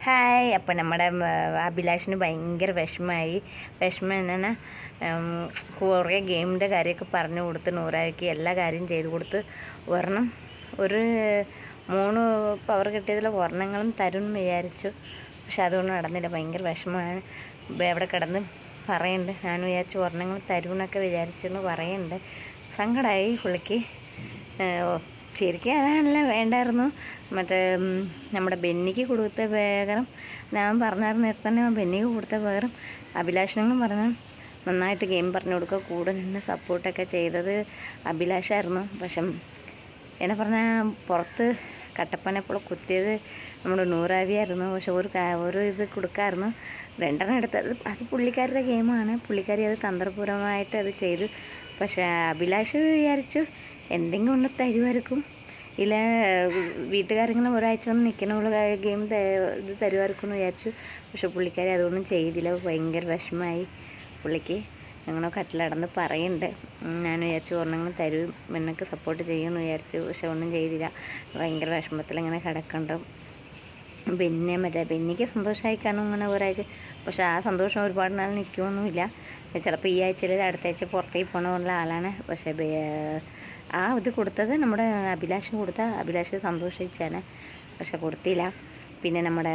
Hi. അപ്പം നമ്മുടെ അഭിലാഷിന് ഭയങ്കര വിഷമം എന്നാ കുറേ ഗെയിമിൻ്റെ കാര്യമൊക്കെ പറഞ്ഞു കൊടുത്ത് നൂറാക്കി എല്ലാ കാര്യം ചെയ്ത് കൊടുത്ത് ഒരെണ്ണം ഒരു 3 പവർ കിട്ടിയതിൽ ഒരെണ്ണങ്ങളും തരും എന്ന് വിചാരിച്ചു. പക്ഷെ അതൊന്നും നടന്നില്ല. ഭയങ്കര വിഷമമാണ്. എവിടെ കിടന്ന് പറയുന്നുണ്ട്. ഞാൻ വിചാരിച്ചു ഒരെണ്ണങ്ങൾ തരുമെന്നൊക്കെ വിചാരിച്ചെന്ന് പറയുന്നുണ്ട്. സങ്കടമായി പുള്ളിക്ക്. ശരിക്കും അതാണല്ലോ വേണ്ടായിരുന്നു. മറ്റേ നമ്മുടെ ബെന്നിക്ക് കൊടുത്ത പകരം ഞാൻ പറഞ്ഞായിരുന്നു നേരത്തെ തന്നെ ബെന്നിക്ക് കൊടുത്ത പകരം അഭിലാഷിനും പറഞ്ഞാൽ നന്നായിട്ട് ഗെയിം പറഞ്ഞു കൊടുക്കുക, കൂടെ നിന്ന് സപ്പോർട്ടൊക്കെ ചെയ്തത് അഭിലാഷായിരുന്നു. പക്ഷെ എന്നെ പറഞ്ഞാൽ പുറത്ത് കട്ടപ്പനപ്പോൾ കുത്തിയത് നമ്മുടെ നൂറാവിയായിരുന്നു. പക്ഷെ ഒരു ഇത് കൊടുക്കാമായിരുന്നു. 2 എടുത്തത് അത് പുള്ളിക്കാരുടെ ഗെയിമാണ്. പുള്ളിക്കാരി അത് തന്ത്രപൂർവമായിട്ട് അത് ചെയ്തു. പക്ഷേ അഭിലാഷ് വിചാരിച്ചു എന്തെങ്കിലും ഒന്ന് തരുമായിരിക്കും, ഇല്ല വീട്ടുകാരിങ്ങനെ ഒരാഴ്ച വന്ന് നിൽക്കണുള്ള ഗെയിം ഇത് തരുമായിരിക്കും എന്ന് വിചാരിച്ചു. പക്ഷെ പുള്ളിക്കാരി അതൊന്നും ചെയ്തില്ല. ഭയങ്കര വിഷമമായി പുള്ളിക്ക്. ഞങ്ങൾ കട്ടിലടന്ന് പറയുന്നുണ്ട്. ഞാൻ വിചാരിച്ചു ഒരെണ്ണം തരും, എന്നൊക്കെ സപ്പോർട്ട് ചെയ്യുമെന്ന് വിചാരിച്ചു. പക്ഷെ ഒന്നും ചെയ്തില്ല. ഭയങ്കര വിഷമത്തിലിങ്ങനെ കിടക്കണ്ട. പിന്നെ ബെന്നിക്ക് സന്തോഷമായി കാണും ഇങ്ങനെ ഒരാഴ്ച. പക്ഷെ ആ സന്തോഷം ഒരുപാട് നാൾ നിൽക്കുമൊന്നുമില്ല. ചിലപ്പോൾ ഈ ആഴ്ചയിൽ അടുത്ത ആഴ്ച പുറത്തേക്ക് പോകണമുള്ള ആളാണ്. പക്ഷേ ആ ഇത് കൊടുത്തത് നമ്മുടെ അഭിലാഷ് സന്തോഷിച്ചാണ്. പക്ഷെ കൊടുത്തില്ല. പിന്നെ നമ്മുടെ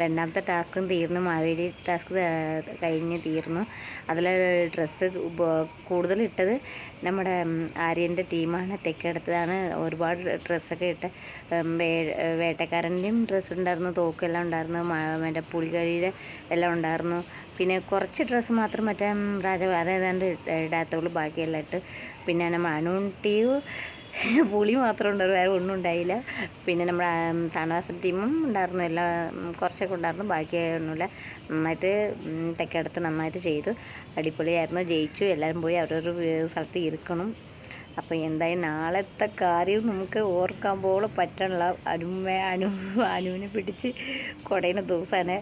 2ാമത്തെ ടാസ്കും തീർന്നു. മാവേലി ടാസ്ക് കഴിഞ്ഞ് തീർന്നു. അതിൽ ഡ്രസ്സ് കൂടുതൽ ഇട്ടത് നമ്മുടെ ആര്യൻ്റെ ടീമാണ്. തെക്കെടുത്തതാണ്. ഒരുപാട് ഡ്രസ്സൊക്കെ ഇട്ട് വേട്ടക്കാരൻ്റെയും ഡ്രസ്സ് ഉണ്ടായിരുന്നു, തോക്കെല്ലാം ഉണ്ടായിരുന്നു, മറ്റേ പുളികളിയുടെ എല്ലാം ഉണ്ടായിരുന്നു. പിന്നെ കുറച്ച് ഡ്രസ്സ് മാത്രം മറ്റേ അതേതാണ്ട് ഇടാത്തുള്ളൂ, ബാക്കിയെല്ലാം ഇട്ട്. പിന്നെ നമ്മുടെ അനുട്ടിയും പുളി മാത്രം ഉണ്ടായിരുന്നു, വേറെ ഒന്നും ഉണ്ടായില്ല. പിന്നെ നമ്മുടെ താണവാസ ടീമും ഉണ്ടായിരുന്നു, എല്ലാം കുറച്ചൊക്കെ ഉണ്ടായിരുന്നു, ബാക്കിയൊന്നുമില്ല. നന്നായിട്ട് തെക്കെടുത്ത് നന്നായിട്ട് ചെയ്തു. അടിപൊളിയായിരുന്നു. ജയിച്ചു. എല്ലാവരും പോയി അവരൊരു സ്ഥലത്ത് ഇരിക്കണം. അപ്പോൾ എന്തായാലും നാളത്തെ കാര്യം നമുക്ക് ഓർക്കാൻ പോലെ പറ്റണില്ല. അനുവിനെ പിടിച്ച് കുടയുന്ന ദിവസമാണ്.